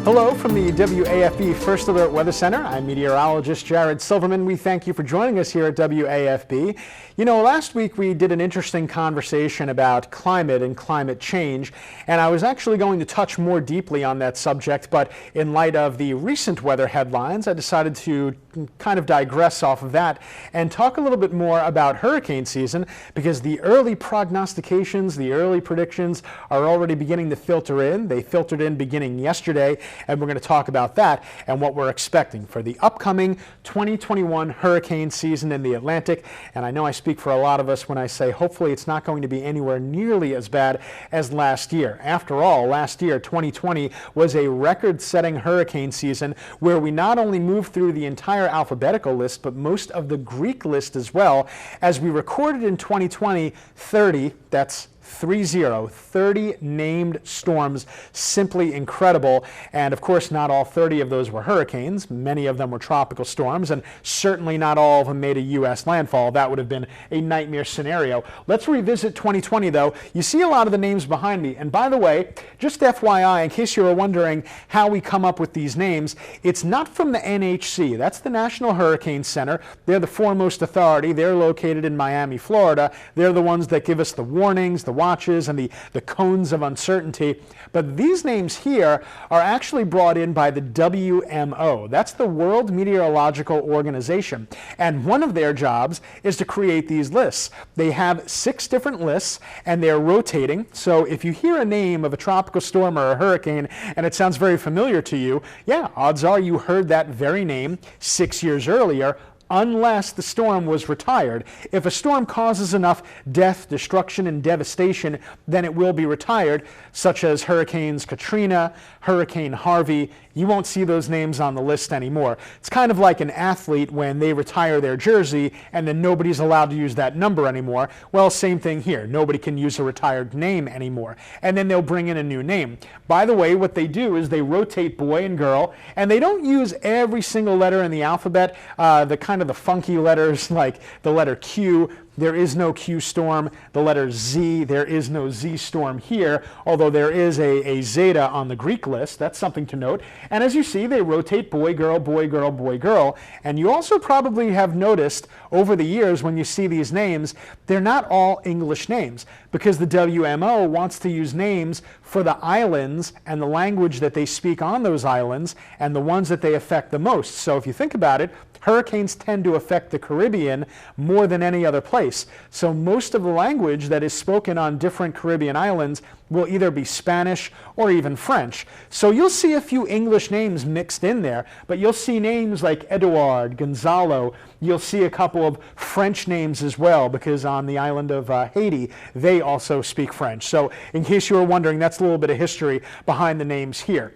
Hello from the WAFB First Alert Weather Center. I'm meteorologist Jared Silverman. We thank you for joining us here at WAFB. You know, last week we did an interesting conversation about climate and climate change, and I was actually going to touch more deeply on that subject, but in light of the recent weather headlines, I decided to kind of digress off of that and talk a little bit more about hurricane season, because the early prognostications, the early predictions are already beginning to filter in. They filtered in beginning yesterday, and we're going to talk about that and what we're expecting for the upcoming 2021 hurricane season in the Atlantic. And I know I speak for a lot of us when I say hopefully it's not going to be anywhere nearly as bad as last year. After all, last year, 2020, was a record-setting hurricane season where we not only moved through the entire alphabetical list, but most of the Greek list as well, as we recorded in 2020 30 named storms. Simply incredible. And of course, not all 30 of those were hurricanes. Many of them were tropical storms, and certainly not all of them made a U.S. landfall. That would have been a nightmare scenario. Let's revisit 2020, though. You see a lot of the names behind me. And by the way, just FYI, in case you were wondering how we come up with these names, it's not from the NHC. That's the National Hurricane Center. They're the foremost authority. They're located in Miami, Florida. They're the ones that give us the warnings, the watches, and the cones of uncertainty. But these names here are actually brought in by the WMO. That's the World Meteorological Organization. And one of their jobs is to create these lists. They have 6 different lists, and they're rotating. So if you hear a name of a tropical storm or a hurricane and it sounds very familiar to you, yeah, odds are you heard that very name 6 years earlier, unless the storm was retired. If a storm causes enough death, destruction, and devastation, then it will be retired, such as Hurricanes Katrina, Hurricane Harvey. You won't see those names on the list anymore. It's kind of like an athlete when they retire their jersey and then nobody's allowed to use that number anymore. Well, same thing here. Nobody can use a retired name anymore. And then they'll bring in a new name. By the way, what they do is they rotate boy and girl, and they don't use every single letter in the alphabet, the kind of the funky letters like the letter Q. There is no Q storm. The letter Z, there is no Z storm here, although there is a zeta on the Greek list. That's something to note. And as you see, they rotate boy, girl, boy, girl, boy, girl. And you also probably have noticed over the years when you see these names, they're not all English names, because the WMO wants to use names for the islands and the language that they speak on those islands and the ones that they affect the most. So if you think about it, hurricanes tend to affect the Caribbean more than any other place. So most of the language that is spoken on different Caribbean islands will either be Spanish or even French. So you'll see a few English names mixed in there, but you'll see names like Edouard, Gonzalo. You'll see a couple of French names as well, because on the island of Haiti, they also speak French. So in case you were wondering, that's a little bit of history behind the names here.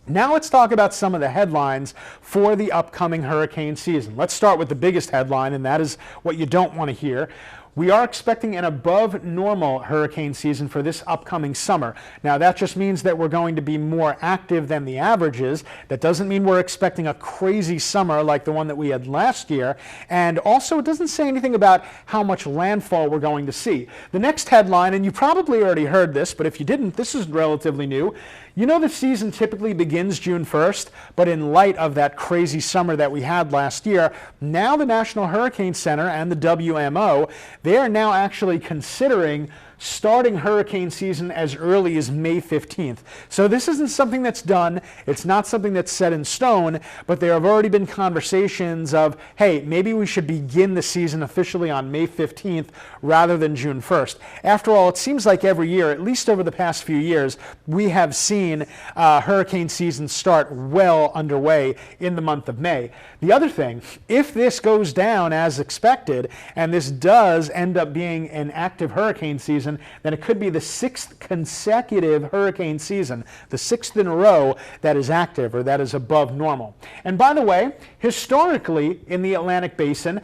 Now let's talk about some of the headlines for the upcoming hurricane season. Let's start with the biggest headline, and that is what you don't want to hear. We are expecting an above normal hurricane season for this upcoming summer. Now that just means that we're going to be more active than the averages. That doesn't mean we're expecting a crazy summer like the one that we had last year. And also it doesn't say anything about how much landfall we're going to see. The next headline, and you probably already heard this, but if you didn't, this is relatively new. You know the season typically begins June 1st, but in light of that crazy summer that we had last year, now the National Hurricane Center and the WMO, they are now actually considering starting hurricane season as early as May 15th. So this isn't something that's done. It's not something that's set in stone, but there have already been conversations of, hey, maybe we should begin the season officially on May 15th rather than June 1st. After all, it seems like every year, at least over the past few years, we have seen hurricane season start well underway in the month of May. The other thing, if this goes down as expected, and this does end up being an active hurricane season, then it could be the 6th consecutive hurricane season, the 6th in a row that is active or that is above normal. And by the way, historically in the Atlantic Basin,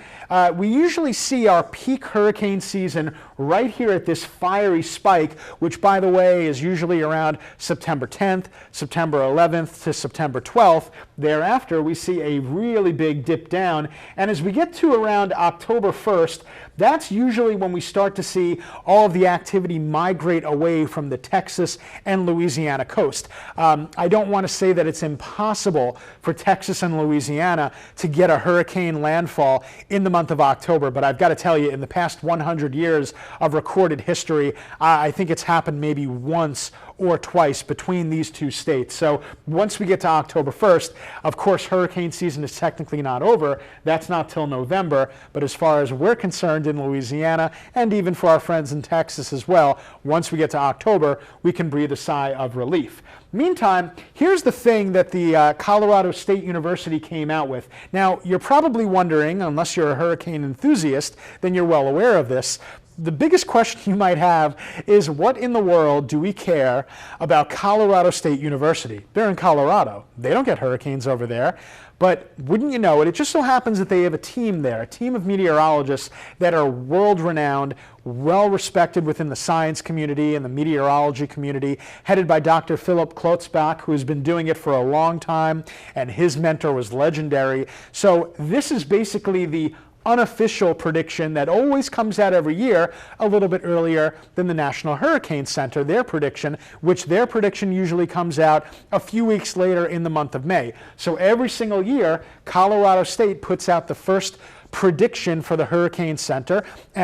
we usually see our peak hurricane season right here at this fiery spike, which by the way is usually around September 10th, September 11th to September 12th. Thereafter, we see a really big dip down, and as we get to around October 1st, that's usually when we start to see all of the activity migrate away from the Texas and Louisiana coast. I don't want to say that it's impossible for Texas and Louisiana to get a hurricane landfall in the month of October, but I've got to tell you, in the past 100 years of recorded history, I think it's happened maybe once or twice between these two states. So once we get to October 1st, of course, hurricane season is technically not over. That's not till November. But as far as we're concerned in Louisiana, and even for our friends in Texas as well, once we get to October, we can breathe a sigh of relief. Meantime, here's the thing that the Colorado State University came out with. Now, you're probably wondering, unless you're a hurricane enthusiast, then you're well aware of this. The biggest question you might have is, what in the world do we care about Colorado State University? They're in Colorado. They don't get hurricanes over there. But wouldn't you know it, it just so happens that they have a team there, a team of meteorologists that are world-renowned, well-respected within the science community and the meteorology community, headed by Dr. Philip Klotzbach, who's been doing it for a long time, and his mentor was legendary. So this is basically the unofficial prediction that always comes out every year a little bit earlier than the National Hurricane Center, their prediction, which their prediction usually comes out a few weeks later in the month of May. So every single year, Colorado State puts out the first prediction for the Hurricane Center,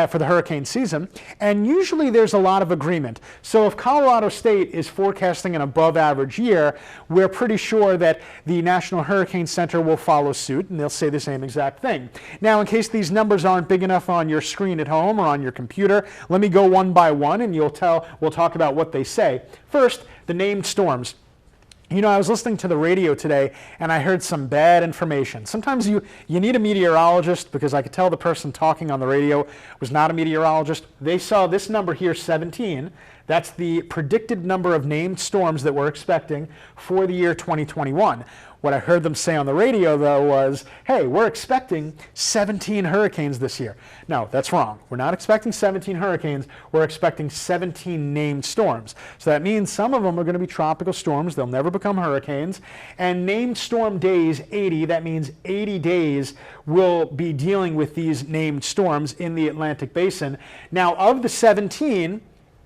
for the hurricane season, and usually there's a lot of agreement. So if Colorado State is forecasting an above average year, we're pretty sure that the National Hurricane Center will follow suit, and they'll say the same exact thing. Now, in case these numbers aren't big enough on your screen at home or on your computer, let me go one by one and we'll talk about what they say. First, the named storms. You know, I was listening to the radio today and I heard some bad information. Sometimes you need a meteorologist, because I could tell the person talking on the radio was not a meteorologist. They saw this number here, 17. That's the predicted number of named storms that we're expecting for the year 2021. What I heard them say on the radio, though, was, hey, we're expecting 17 hurricanes this year. No, that's wrong. We're not expecting 17 hurricanes. We're expecting 17 named storms. So that means some of them are going to be tropical storms. They'll never become hurricanes. And named storm days, 80, that means 80 days we'll be dealing with these named storms in the Atlantic Basin. Now, of the 17,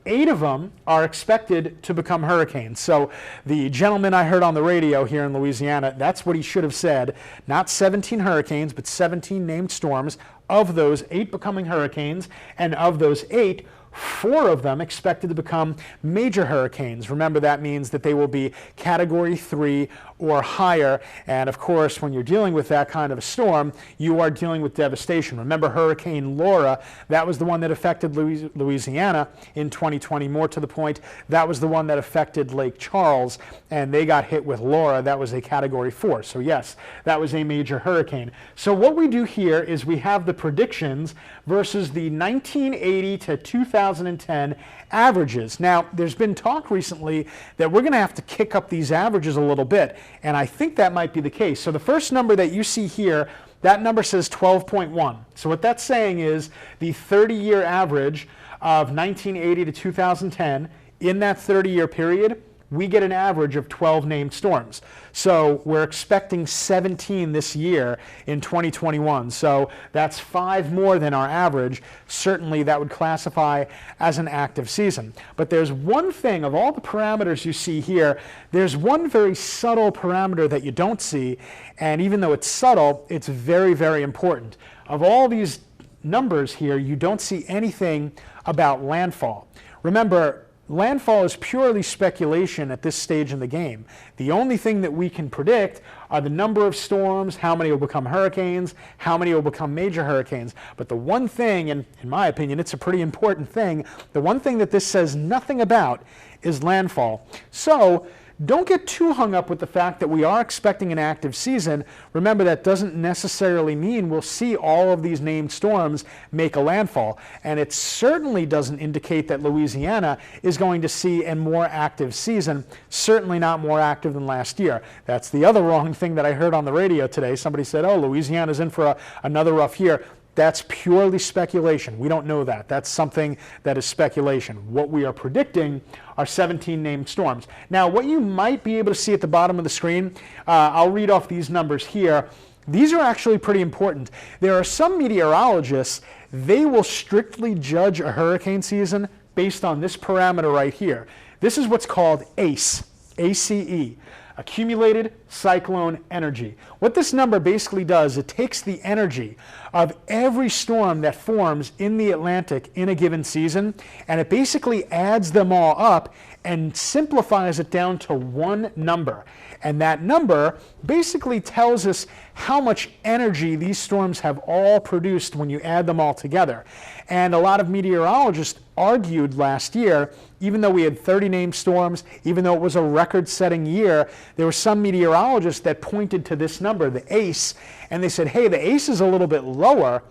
8 of them are expected to become hurricanes. So the gentleman I heard on the radio here in Louisiana, that's what he should have said. Not 17 hurricanes, but 17 named storms. Of those, 8 becoming hurricanes, and of those 8, 4 of them expected to become major hurricanes. Remember, that means that they will be Category 3 or higher. And of course, when you're dealing with that kind of a storm, you are dealing with devastation. Remember Hurricane Laura, that was the one that affected Louisiana in 2020. More to the point, that was the one that affected Lake Charles, and they got hit with Laura. That was a Category 4. So yes, that was a major hurricane. So what we do here is we have the predictions versus the 1980 to 2010 averages. Now, there's been talk recently that we're going to have to kick up these averages a little bit, and I think that might be the case. So the first number that you see here, that number says 12.1. So what that's saying is the 30-year average of 1980 to 2010, in that 30-year period, we get an average of 12 named storms. So we're expecting 17 this year in 2021. So that's 5 more than our average. Certainly that would classify as an active season. But there's one thing, of all the parameters you see here, there's one very subtle parameter that you don't see. And even though it's subtle, it's very, very important. Of all these numbers here, you don't see anything about landfall. Remember, landfall is purely speculation at this stage in the game. The only thing that we can predict are the number of storms, how many will become hurricanes, how many will become major hurricanes. But the one thing, and in my opinion, it's a pretty important thing, the one thing that this says nothing about is landfall. So don't get too hung up with the fact that we are expecting an active season. Remember, that doesn't necessarily mean we'll see all of these named storms make a landfall. And it certainly doesn't indicate that Louisiana is going to see a more active season, certainly not more active than last year. That's the other wrong thing that I heard on the radio today. Somebody said, oh, Louisiana's in for another rough year. That's purely speculation. We don't know that. That's something that is speculation. What we are predicting are 17 named storms. Now, what you might be able to see at the bottom of the screen, I'll read off these numbers here. These are actually pretty important. There are some meteorologists, they will strictly judge a hurricane season based on this parameter right here. This is what's called ACE, ACE, accumulated cyclone energy. What this number basically does, it takes the energy of every storm that forms in the Atlantic in a given season, and it basically adds them all up and simplifies it down to one number. And that number basically tells us how much energy these storms have all produced when you add them all together. And a lot of meteorologists argued last year, even though we had 30 named storms, even though it was a record-setting year, there were some meteorologists that pointed to this number, the ACE, and they said, hey, the ACE is a little bit lower,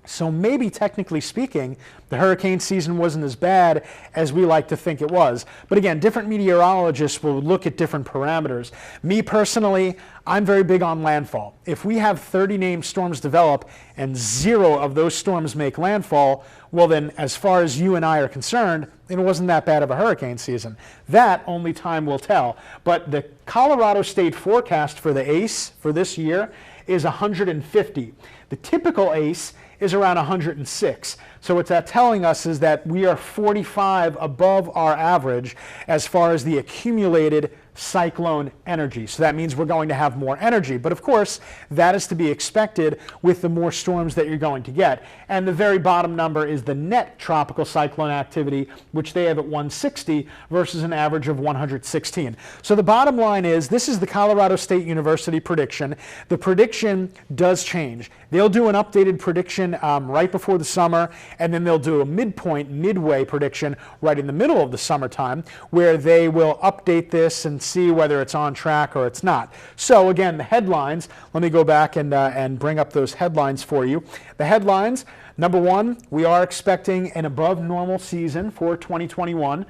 so maybe technically speaking, the hurricane season wasn't as bad as we like to think it was. But again, different meteorologists will look at different parameters. Me personally, I'm very big on landfall. If we have 30 named storms develop and 0 of those storms make landfall, well then, as far as you and I are concerned, it wasn't that bad of a hurricane season. That only time will tell. But the Colorado State forecast for the ACE for this year is 150. The typical ACE is around 106. So what that's telling us is that we are 45 above our average as far as the accumulated cyclone energy. So that means we're going to have more energy. But of course, that is to be expected with the more storms that you're going to get. And the very bottom number is the net tropical cyclone activity, which they have at 160 versus an average of 116. So the bottom line is, this is the Colorado State University prediction. The prediction does change. They'll do an updated prediction right before the summer, and then they'll do a midway prediction right in the middle of the summertime, where they will update this and see whether it's on track or it's not. So again, the headlines, let me go back and bring up those headlines for you. The headlines, number one, we are expecting an above normal season for 2021.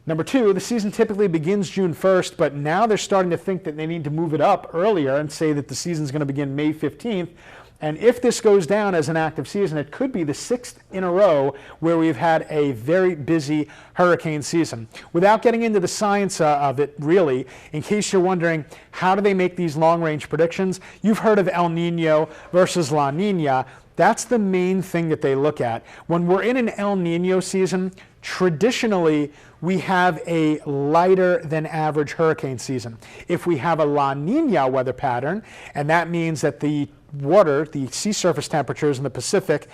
Number two, the season typically begins June 1st, but now they're starting to think that they need to move it up earlier and say that the season's going to begin May 15th. And if this goes down as an active season, it could be the 6th in a row where we've had a very busy hurricane season. Without getting into the science of it, really, in case you're wondering, how do they make these long-range predictions? You've heard of El Nino versus La Nina. That's the main thing that they look at. When we're in an El Nino season, traditionally, we have a lighter than average hurricane season. If we have a La Nina weather pattern, and that means that the water, the sea surface temperatures in the Pacific,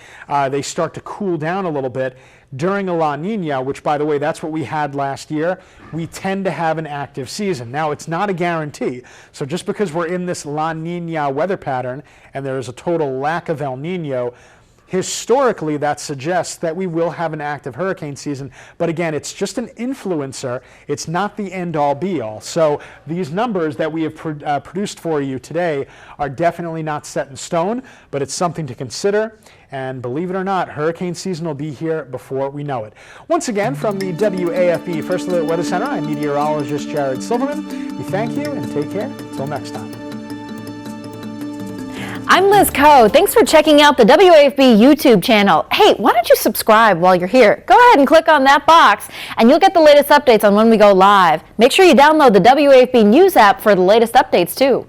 they start to cool down a little bit during a La Nina, which, by the way, that's what we had last year. We tend to have an active season. Now, it's not a guarantee. So just because we're in this La Nina weather pattern and there is a total lack of El Nino, historically, that suggests that we will have an active hurricane season. But again, it's just an influencer. It's not the end-all, be-all. So these numbers that we have produced for you today are definitely not set in stone, but it's something to consider. And believe it or not, hurricane season will be here before we know it. Once again, from the WAFB First Alert Weather Center, I'm meteorologist Jared Silverman. We thank you and take care. Until next time. I'm Liz Coe. Thanks for checking out the WAFB YouTube channel. Hey, why don't you subscribe while you're here? Go ahead and click on that box and you'll get the latest updates on when we go live. Make sure you download the WAFB News app for the latest updates too.